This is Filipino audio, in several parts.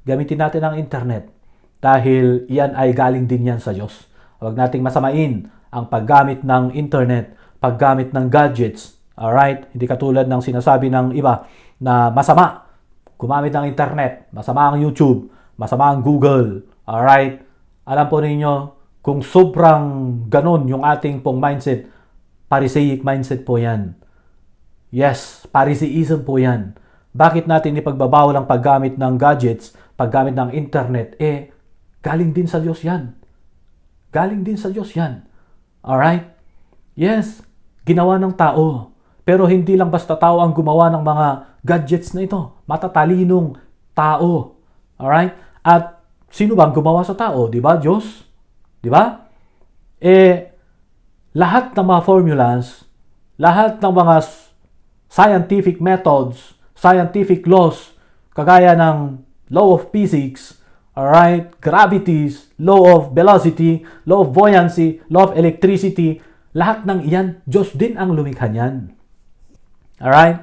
Gamitin natin ang internet dahil yan ay galing din yan sa Diyos. Huwag nating masamain ang paggamit ng internet, paggamit ng gadgets. Alright? Hindi katulad ng sinasabi ng iba na masama gumamit ng internet, masama ang YouTube, masama ang Google. Alright? Alam po ninyo, kung sobrang ganon yung ating pong mindset, Pharisaic mindset po yan. Yes, Pharisaism po yan. Bakit natin ipagbabawal ang paggamit ng gadgets, paggamit ng internet? Galing din sa Diyos yan. Galing din sa Diyos yan. Alright? Yes, ginawa ng tao. Pero hindi lang basta tao ang gumawa ng mga gadgets na ito. Matatalinong tao. Alright? At sino bang gumawa sa tao? Diba? Diyos? Diba? Lahat ng mga formulas, lahat ng mga scientific methods, scientific laws, kagaya ng law of physics, alright, gravities, law of velocity, law of buoyancy, law of electricity, lahat ng iyan, Diyos din ang lumikha niyan. Alright?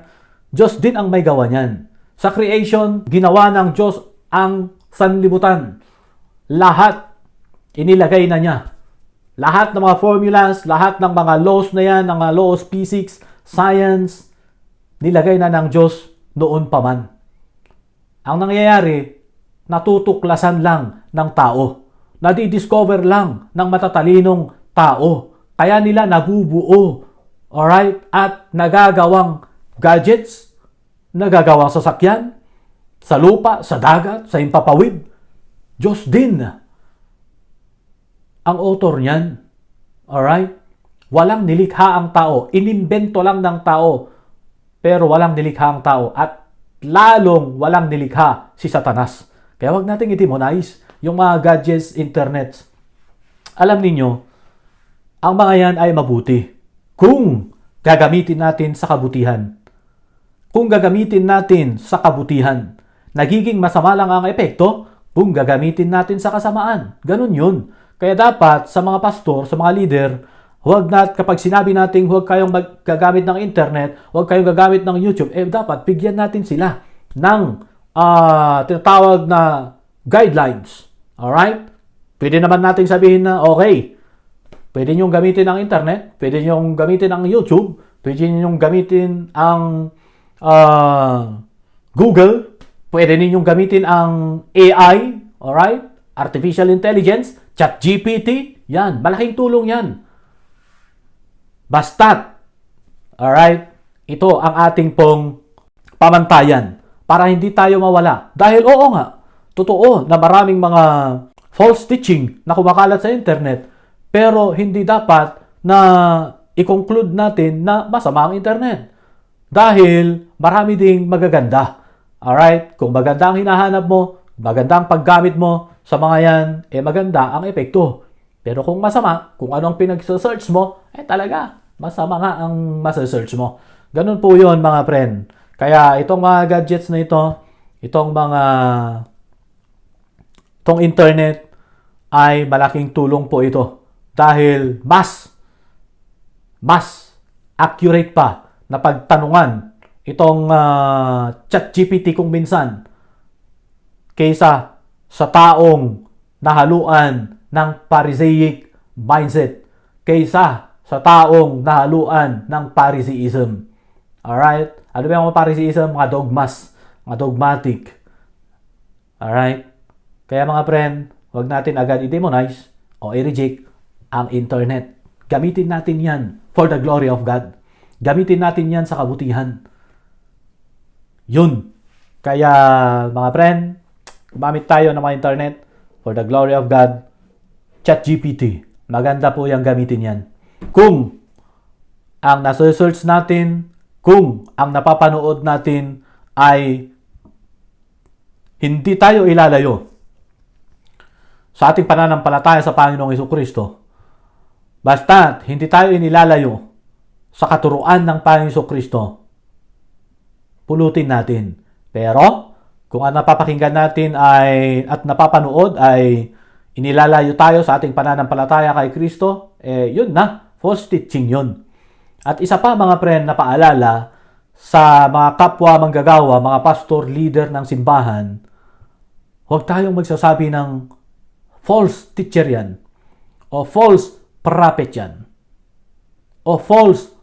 Diyos din ang may gawa niyan. Sa creation, ginawa ng Diyos ang sanlibutan. Lahat, inilagay na niya. Lahat ng mga formulas, lahat ng mga laws na yan, ng mga laws, physics, science, nilagay na ng Diyos noon pa man. Ang nangyayari, natutuklasan lang ng tao. Nadi-discover lang ng matatalinong tao. Kaya nila nabubuo. Alright? At nagagawang gadgets, nagagawang sasakyan, sa lupa, sa dagat, sa impapawid. Diyos din ang author niyan. Alright? Walang nilikha ang tao. Inimbento lang ng tao. Pero walang nilikha ang tao. At lalong walang nilikha si Satanas. Kaya wag nating i-demonize yung mga gadgets, internet. Alam ninyo, ang mga yan ay mabuti. Kung gagamitin natin sa kabutihan. Kung gagamitin natin sa kabutihan. Nagiging masama lang ang epekto kung gagamitin natin sa kasamaan. Ganun yun. Kaya dapat sa mga pastor, sa mga leader, kapag sinabi natin huwag kayong gagamit ng internet, huwag kayong gagamit ng YouTube, dapat bigyan natin sila ng tinatawag na guidelines. Alright? Pwede naman natin sabihin na, okay, pwede nyo gamitin ang internet, pwede nyo gamitin ang YouTube, pwede nyo gamitin ang Google, pwede ninyong gamitin ang AI, alright? Artificial Intelligence, ChatGPT, yan, malaking tulong yan. Basta't, alright, ito ang ating pong pamantayan para hindi tayo mawala. Dahil oo nga, totoo na maraming mga false teaching na kumakalat sa internet, pero hindi dapat na i-conclude natin na masama ang internet. Dahil marami ding magaganda. Alright? Kung maganda ang hinahanap mo, maganda ang paggamit mo sa mga yan, maganda ang epekto. Pero kung masama, kung anong pinag-search mo, talaga, masama nga ang masa-search mo. Ganun po yun mga friend. Kaya itong mga gadgets na ito, itong internet, ay malaking tulong po ito. Dahil mas accurate pa na pagtanungan itong ChatGPT kung minsan kaysa sa taong nahaluan ng Pharisaic mindset, kaysa sa taong nahaluan ng Pharisaism. Alright? Ano ba yung mga Pharisaism? Mga dogmas, mga dogmatic. Alright? Kaya mga friend, huwag natin agad i-demonize o i-reject ang internet. Gamitin natin yan for the glory of God. Gamitin natin yan sa kabutihan. Yun. Kaya mga friend, gumamit tayo ng mga internet for the glory of God. ChatGPT. Maganda po yung gamitin yan. Kung ang nasa-search natin, kung ang napapanood natin ay hindi tayo ilalayo sa ating pananampalataya sa Panginoong Jesucristo, basta't hindi tayo inilalayo sa katuruan ng Panginoong Jesucristo, pulutin natin. Pero, kung ang napapakinggan natin at napapanood ay inilalayo tayo sa ating pananampalataya kay Kristo, yun na, false teaching yun. At isa pa mga friend na paalala sa mga kapwa manggagawa, mga pastor, leader ng simbahan, Huwag tayong magsasabi ng false teacher yan, o false prophet yan, o false